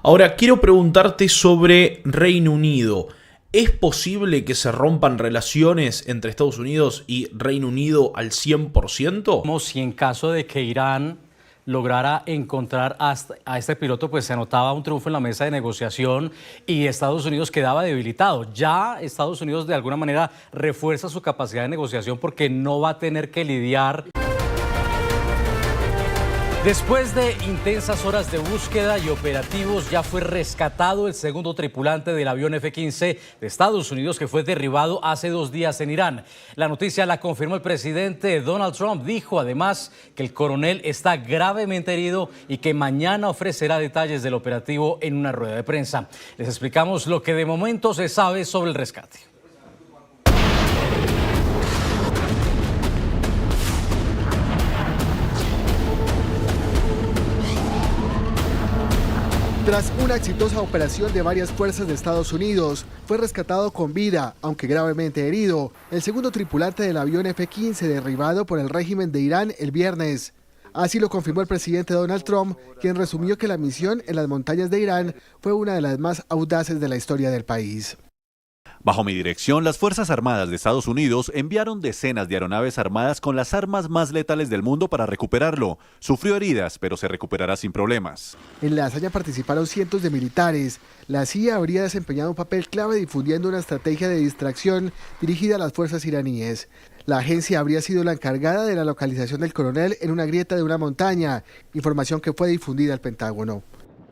Ahora, quiero preguntarte sobre Reino Unido. ¿Es posible que se rompan relaciones entre Estados Unidos y Reino Unido al 100%? Como si en caso de que Irán lograra encontrar a este piloto, pues se anotaba un triunfo en la mesa de negociación y Estados Unidos quedaba debilitado. Ya Estados Unidos de alguna manera refuerza su capacidad de negociación porque no va a tener que lidiar. Después de intensas horas de búsqueda y operativos, ya fue rescatado el segundo tripulante del avión F-15 de Estados Unidos que fue derribado hace 2 días en Irán. La noticia la confirmó el presidente Donald Trump. Dijo además que el coronel está gravemente herido y que mañana ofrecerá detalles del operativo en una rueda de prensa. Les explicamos lo que de momento se sabe sobre el rescate. Tras una exitosa operación de varias fuerzas de Estados Unidos, fue rescatado con vida, aunque gravemente herido, el segundo tripulante del avión F-15 derribado por el régimen de Irán el viernes. Así lo confirmó el presidente Donald Trump, quien resumió que la misión en las montañas de Irán fue una de las más audaces de la historia del país. Bajo mi dirección, las Fuerzas Armadas de Estados Unidos enviaron decenas de aeronaves armadas con las armas más letales del mundo para recuperarlo. Sufrió heridas, pero se recuperará sin problemas. En la hazaña participaron cientos de militares. La CIA habría desempeñado un papel clave difundiendo una estrategia de distracción dirigida a las fuerzas iraníes. La agencia habría sido la encargada de la localización del coronel en una grieta de una montaña, información que fue difundida al Pentágono.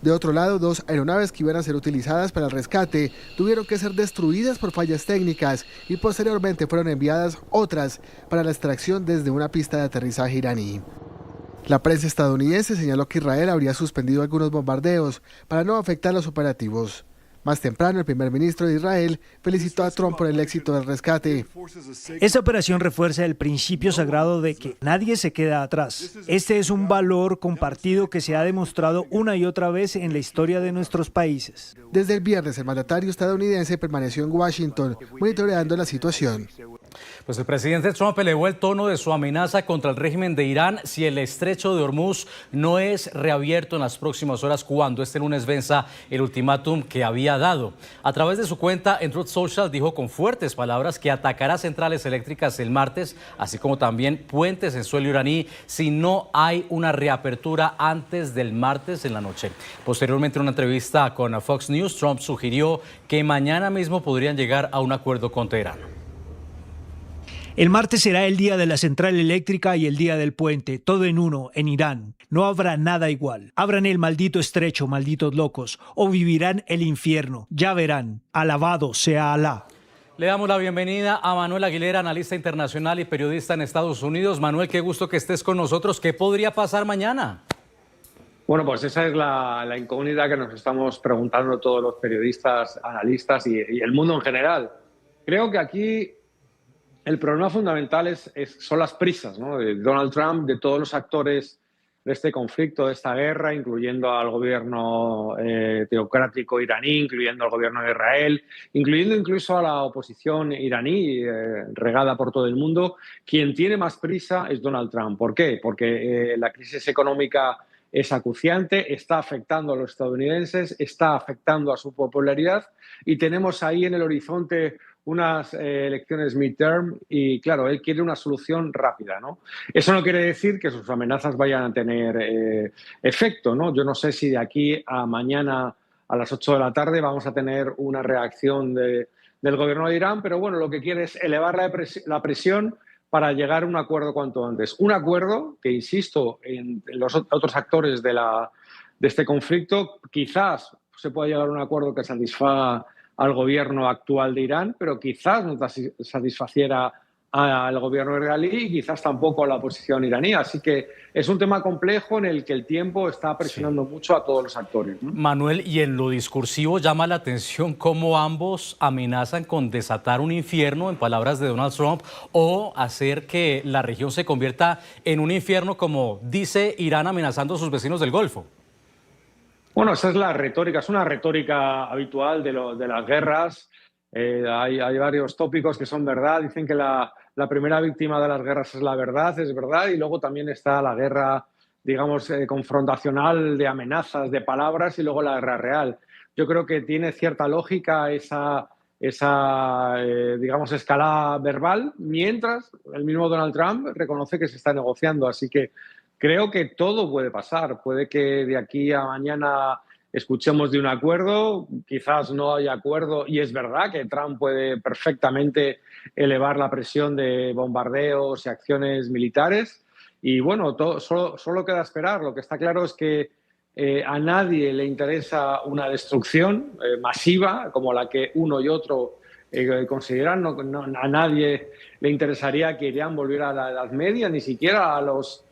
De otro lado, 2 aeronaves que iban a ser utilizadas para el rescate tuvieron que ser destruidas por fallas técnicas y posteriormente fueron enviadas otras para la extracción desde una pista de aterrizaje iraní. La prensa estadounidense señaló que Israel habría suspendido algunos bombardeos para no afectar los operativos. Más temprano, el primer ministro de Israel felicitó a Trump por el éxito del rescate. Esta operación refuerza el principio sagrado de que nadie se queda atrás. Este es un valor compartido que se ha demostrado una y otra vez en la historia de nuestros países. Desde el viernes, el mandatario estadounidense permaneció en Washington, monitoreando la situación. Pues el presidente Trump elevó el tono de su amenaza contra el régimen de Irán si el estrecho de Hormuz no es reabierto en las próximas horas cuando este lunes venza el ultimátum que había dado. A través de su cuenta en Truth Social dijo con fuertes palabras que atacará centrales eléctricas el martes, así como también puentes en suelo iraní si no hay una reapertura antes del martes en la noche. Posteriormente, en una entrevista con Fox News, Trump sugirió que mañana mismo podrían llegar a un acuerdo con Teherán. El martes será el día de la central eléctrica y el día del puente, todo en uno, en Irán. No habrá nada igual. Abran el maldito estrecho, malditos locos, o vivirán el infierno. Ya verán. Alabado sea Alá. Le damos la bienvenida a Manuel Aguilera, analista internacional y periodista en Estados Unidos. Manuel, qué gusto que estés con nosotros. ¿Qué podría pasar mañana? Bueno, pues esa es la incógnita que nos estamos preguntando todos los periodistas, analistas y el mundo en general. Creo que aquí el problema fundamental son las prisas, ¿no? De Donald Trump, de todos los actores de este conflicto, de esta guerra, incluyendo al gobierno teocrático iraní, incluyendo al gobierno de Israel, incluyendo incluso a la oposición iraní regada por todo el mundo. Quien tiene más prisa es Donald Trump. ¿Por qué? Porque la crisis económica es acuciante, está afectando a los estadounidenses, está afectando a su popularidad y tenemos ahí en el horizonte unas elecciones midterm y, claro, él quiere una solución rápida, ¿no? Eso no quiere decir que sus amenazas vayan a tener efecto, ¿no? Yo no sé si de aquí a mañana a las 8 de la tarde vamos a tener una reacción del gobierno de Irán, pero bueno, lo que quiere es elevar la presión para llegar a un acuerdo cuanto antes. Un acuerdo que, insisto, en los otros actores de este conflicto, quizás se pueda llegar a un acuerdo que satisfaga al gobierno actual de Irán, pero quizás no satisfaciera al gobierno israelí y quizás tampoco a la oposición iraní. Así que es un tema complejo en el que el tiempo está presionando mucho a todos los actores, ¿no? Manuel, y en lo discursivo llama la atención cómo ambos amenazan con desatar un infierno, en palabras de Donald Trump, o hacer que la región se convierta en un infierno, como dice Irán amenazando a sus vecinos del Golfo. Bueno, esa es la retórica, es una retórica habitual de las guerras. Hay varios tópicos que son verdad. Dicen que la primera víctima de las guerras es la verdad, es verdad, y luego también está la guerra digamos, confrontacional de amenazas, de palabras y luego la guerra real. Yo creo que tiene cierta lógica esa digamos, escalada verbal, mientras el mismo Donald Trump reconoce que se está negociando. Así que creo que todo puede pasar. Puede que de aquí a mañana escuchemos de un acuerdo, quizás no haya acuerdo, y es verdad que Trump puede perfectamente elevar la presión de bombardeos y acciones militares. Y bueno, solo queda esperar. Lo que está claro es que a nadie le interesa una destrucción masiva como la que uno y otro consideran. A nadie le interesaría que Irán volviera a la Edad Media, ni siquiera a los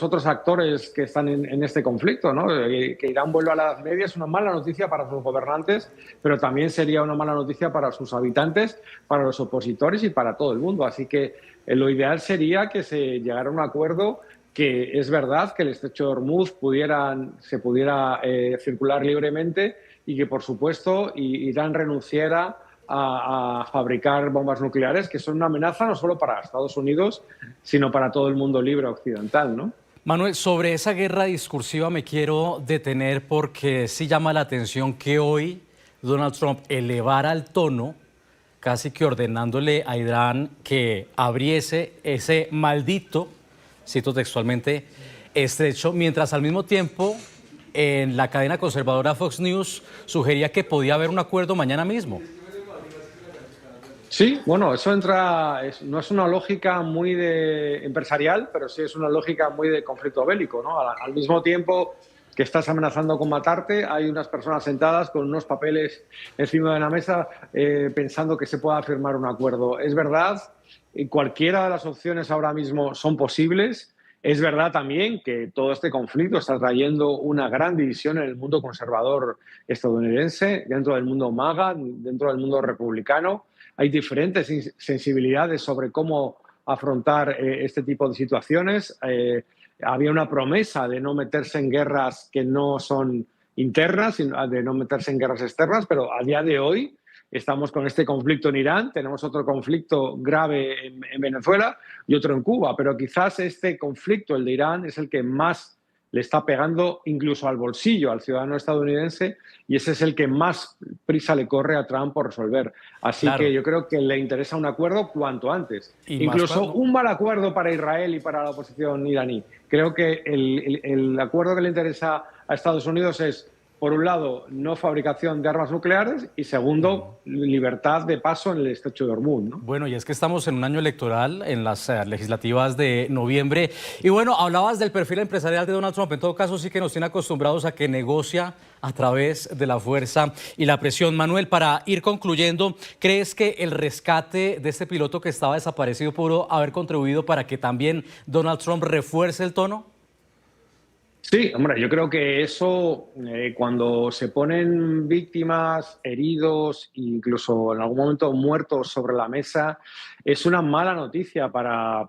otros actores que están en este conflicto, ¿no? Que Irán vuelva a la Edad Media es una mala noticia para sus gobernantes, pero también sería una mala noticia para sus habitantes, para los opositores y para todo el mundo. Así que lo ideal sería que se llegara a un acuerdo, que es verdad que el estrecho de Hormuz se pudiera circular libremente y que, por supuesto, Irán renunciara a fabricar bombas nucleares, que son una amenaza no solo para Estados Unidos, sino para todo el mundo libre occidental, ¿no? Manuel, sobre esa guerra discursiva me quiero detener porque sí llama la atención que hoy Donald Trump elevara el tono, casi que ordenándole a Irán que abriese ese maldito, cito textualmente, estrecho, mientras al mismo tiempo en la cadena conservadora Fox News sugería que podía haber un acuerdo mañana mismo. Sí, bueno, eso no es una lógica muy empresarial, pero sí es una lógica muy de conflicto bélico, ¿no? Al mismo tiempo que estás amenazando con matarte, hay unas personas sentadas con unos papeles encima de la mesa pensando que se pueda firmar un acuerdo. Es verdad, cualquiera de las opciones ahora mismo son posibles. Es verdad también que todo este conflicto está trayendo una gran división en el mundo conservador estadounidense, dentro del mundo MAGA, dentro del mundo republicano. Hay diferentes sensibilidades sobre cómo afrontar este tipo de situaciones. Había una promesa de no meterse en guerras que no son internas, sino de no meterse en guerras externas, pero a día de hoy estamos con este conflicto en Irán, tenemos otro conflicto grave en Venezuela y otro en Cuba, pero quizás este conflicto, el de Irán, es el que más le está pegando incluso al bolsillo al ciudadano estadounidense, y ese es el que más prisa le corre a Trump por resolver. Así Claro. que yo creo que le interesa un acuerdo cuanto antes. Y Incluso un mal acuerdo para Israel y para la oposición iraní. Creo que el acuerdo que le interesa a Estados Unidos es, por un lado, no fabricación de armas nucleares y, segundo, libertad de paso en el estrecho de Hormuz, ¿no? Bueno, y es que estamos en un año electoral, en las legislativas de noviembre. Y bueno, hablabas del perfil empresarial de Donald Trump. En todo caso, sí que nos tiene acostumbrados a que negocia a través de la fuerza y la presión. Manuel, para ir concluyendo, ¿crees que el rescate de este piloto que estaba desaparecido pudo haber contribuido para que también Donald Trump refuerce el tono? Sí, hombre, yo creo que eso, cuando se ponen víctimas, heridos, incluso en algún momento muertos sobre la mesa, es una mala noticia para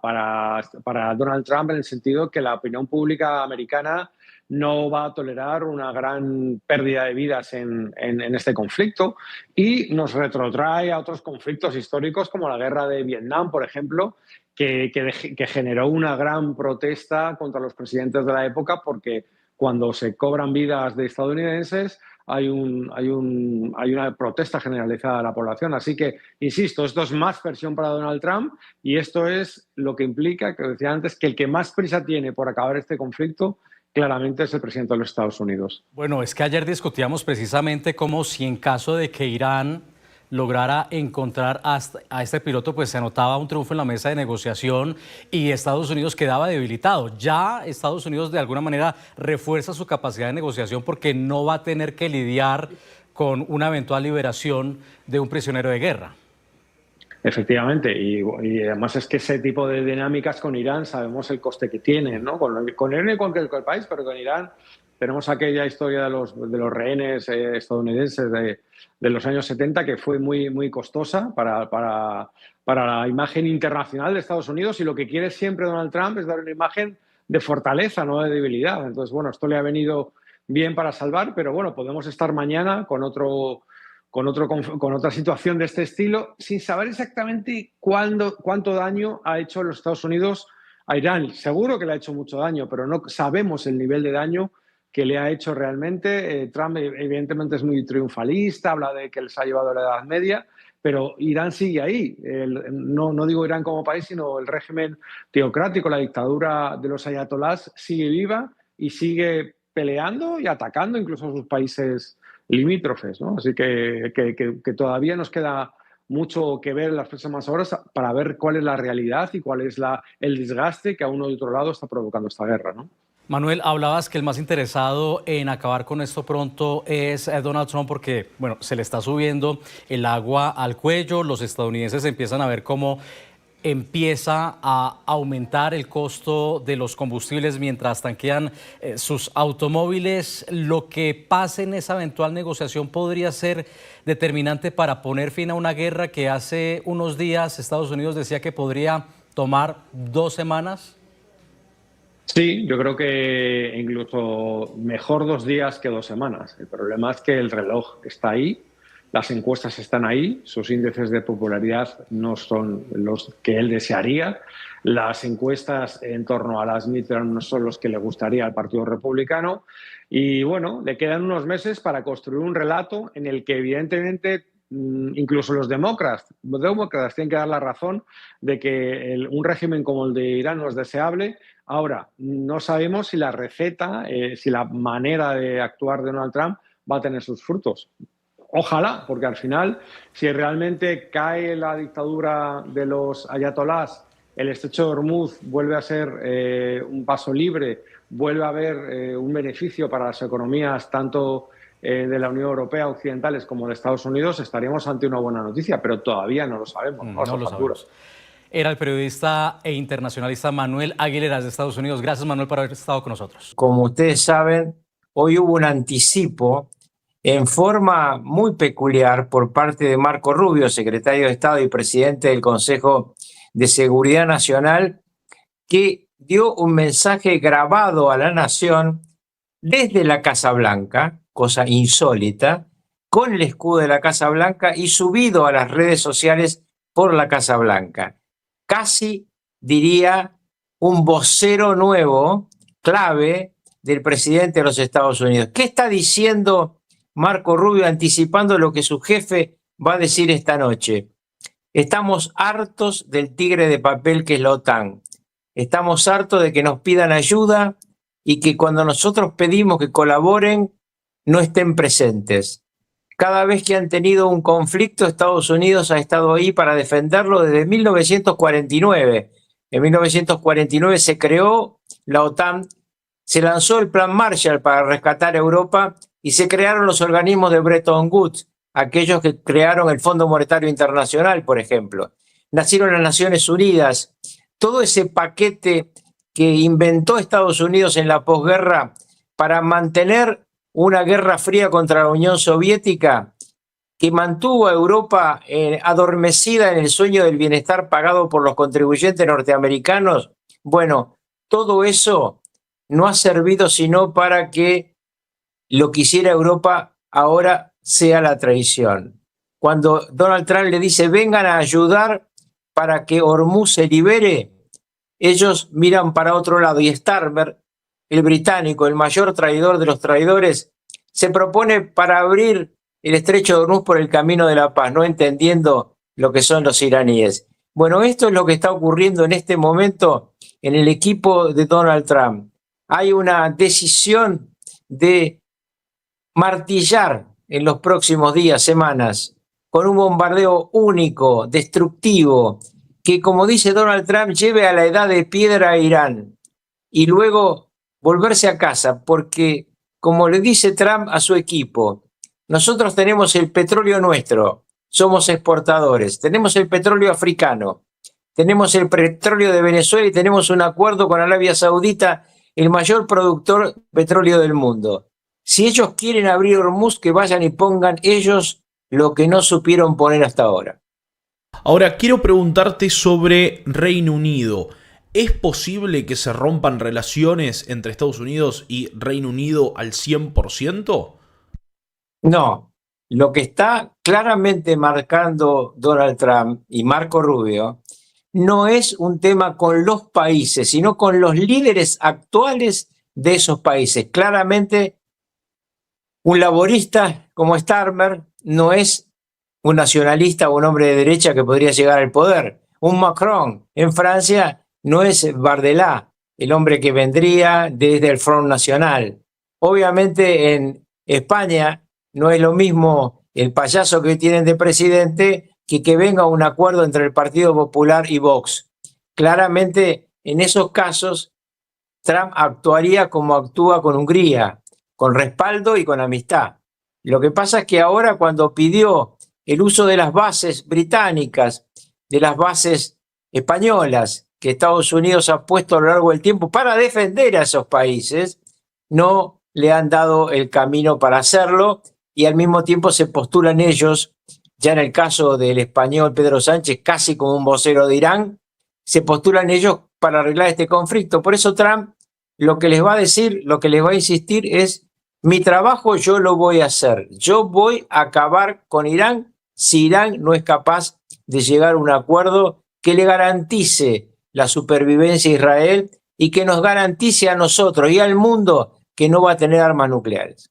Donald Trump, en el sentido que la opinión pública americana no va a tolerar una gran pérdida de vidas en este conflicto, y nos retrotrae a otros conflictos históricos como la guerra de Vietnam, por ejemplo, que generó una gran protesta contra los presidentes de la época, porque cuando se cobran vidas de estadounidenses hay una protesta generalizada de la población. Así que, insisto, esto es más presión para Donald Trump, y esto es lo que implica, que decía antes, que el que más prisa tiene por acabar este conflicto claramente es el presidente de los Estados Unidos. Bueno, es que ayer discutíamos precisamente cómo, si en caso de que Irán lograra encontrar a este piloto, pues se anotaba un triunfo en la mesa de negociación y Estados Unidos quedaba debilitado. Ya Estados Unidos de alguna manera refuerza su capacidad de negociación porque no va a tener que lidiar con una eventual liberación de un prisionero de guerra. Efectivamente, y además es que ese tipo de dinámicas con Irán sabemos el coste que tienen, ¿no? Con Irán y con cualquier país, pero con Irán tenemos aquella historia de los rehenes estadounidenses de los años 70, que fue muy, muy costosa para la imagen internacional de Estados Unidos, y lo que quiere siempre Donald Trump es dar una imagen de fortaleza, no de debilidad. Entonces, bueno, esto le ha venido bien para salvar, pero bueno, podemos estar mañana con otra situación de este estilo, sin saber exactamente cuánto daño ha hecho los Estados Unidos a Irán. Seguro que le ha hecho mucho daño, pero no sabemos el nivel de daño que le ha hecho realmente. Trump evidentemente es muy triunfalista, habla de que les ha llevado a la Edad Media, pero Irán sigue ahí. No digo Irán como país, sino el régimen teocrático, la dictadura de los ayatolás sigue viva y sigue peleando y atacando incluso a sus países limítrofes, ¿no? Así que todavía nos queda mucho que ver en las próximas horas para ver cuál es la realidad y cuál es el desgaste que a uno y otro lado está provocando esta guerra, ¿no? Manuel, hablabas que el más interesado en acabar con esto pronto es Donald Trump porque, bueno, se le está subiendo el agua al cuello, los estadounidenses empiezan a ver cómo empieza a aumentar el costo de los combustibles mientras tanquean sus automóviles. Lo que pase en esa eventual negociación podría ser determinante para poner fin a una guerra que hace unos días Estados Unidos decía que podría tomar 2 semanas. Sí, yo creo que incluso mejor 2 días que 2 semanas. El problema es que el reloj está ahí, las encuestas están ahí, sus índices de popularidad no son los que él desearía, las encuestas en torno a las midterms no son los que le gustaría al Partido Republicano y bueno, le quedan unos meses para construir un relato en el que evidentemente incluso los demócratas tienen que dar la razón de que un régimen como el de Irán no es deseable. Ahora, no sabemos si la receta, si la manera de actuar de Donald Trump va a tener sus frutos. Ojalá, porque al final, si realmente cae la dictadura de los ayatolás, el estrecho de Hormuz vuelve a ser un paso libre, vuelve a haber un beneficio para las economías tanto de la Unión Europea occidentales como de Estados Unidos, estaríamos ante una buena noticia, pero todavía no lo sabemos. No lo sabemos. Era el periodista e internacionalista Manuel Aguilera de Estados Unidos. Gracias, Manuel, por haber estado con nosotros. Como ustedes saben, hoy hubo un anticipo en forma muy peculiar por parte de Marco Rubio, secretario de Estado y presidente del Consejo de Seguridad Nacional, que dio un mensaje grabado a la nación desde la Casa Blanca, cosa insólita, con el escudo de la Casa Blanca y subido a las redes sociales por la Casa Blanca. Casi, diría, un vocero nuevo, clave, del presidente de los Estados Unidos. ¿Qué está diciendo Marco Rubio anticipando lo que su jefe va a decir esta noche? Estamos hartos del tigre de papel que es la OTAN. Estamos hartos de que nos pidan ayuda y que cuando nosotros pedimos que colaboren, no estén presentes. Cada vez que han tenido un conflicto, Estados Unidos ha estado ahí para defenderlo desde 1949. En 1949 se creó la OTAN, se lanzó el Plan Marshall para rescatar a Europa y se crearon los organismos de Bretton Woods, aquellos que crearon el Fondo Monetario Internacional, por ejemplo. Nacieron las Naciones Unidas. Todo ese paquete que inventó Estados Unidos en la posguerra para mantener una guerra fría contra la Unión Soviética, que mantuvo a Europa adormecida en el sueño del bienestar pagado por los contribuyentes norteamericanos. Bueno, todo eso no ha servido sino para que lo que hiciera Europa ahora sea la traición. Cuando Donald Trump le dice vengan a ayudar para que Hormuz se libere, ellos miran para otro lado y Starmer, el británico, el mayor traidor de los traidores, se propone para abrir el estrecho de Hormuz por el camino de la paz, no entendiendo lo que son los iraníes. Bueno, esto es lo que está ocurriendo en este momento en el equipo de Donald Trump. Hay una decisión de martillar en los próximos días, semanas, con un bombardeo único, destructivo, que, como dice Donald Trump, lleve a la edad de piedra a Irán y luego volverse a casa, porque, como le dice Trump a su equipo, nosotros tenemos el petróleo nuestro, somos exportadores, tenemos el petróleo africano, tenemos el petróleo de Venezuela y tenemos un acuerdo con Arabia Saudita, el mayor productor de petróleo del mundo. Si ellos quieren abrir Hormuz, que vayan y pongan ellos lo que no supieron poner hasta ahora. Ahora, quiero preguntarte sobre Reino Unido. ¿Es posible que se rompan relaciones entre Estados Unidos y Reino Unido al 100%? No. Lo que está claramente marcando Donald Trump y Marco Rubio no es un tema con los países, sino con los líderes actuales de esos países. Claramente, un laborista como Starmer no es un nacionalista o un hombre de derecha que podría llegar al poder. Un Macron en Francia no es Bardella, el hombre que vendría desde el Front Nacional. Obviamente en España no es lo mismo el payaso que tienen de presidente que venga a un acuerdo entre el Partido Popular y Vox. Claramente en esos casos Trump actuaría como actúa con Hungría, con respaldo y con amistad. Lo que pasa es que ahora cuando pidió el uso de las bases británicas, de las bases españolas que Estados Unidos ha puesto a lo largo del tiempo para defender a esos países, no le han dado el camino para hacerlo y al mismo tiempo se postulan ellos, ya en el caso del español Pedro Sánchez, casi como un vocero de Irán, se postulan ellos para arreglar este conflicto. Por eso Trump lo que les va a decir, lo que les va a insistir es: mi trabajo yo lo voy a hacer, yo voy a acabar con Irán si Irán no es capaz de llegar a un acuerdo que le garantice la supervivencia a Israel y que nos garantice a nosotros y al mundo que no va a tener armas nucleares.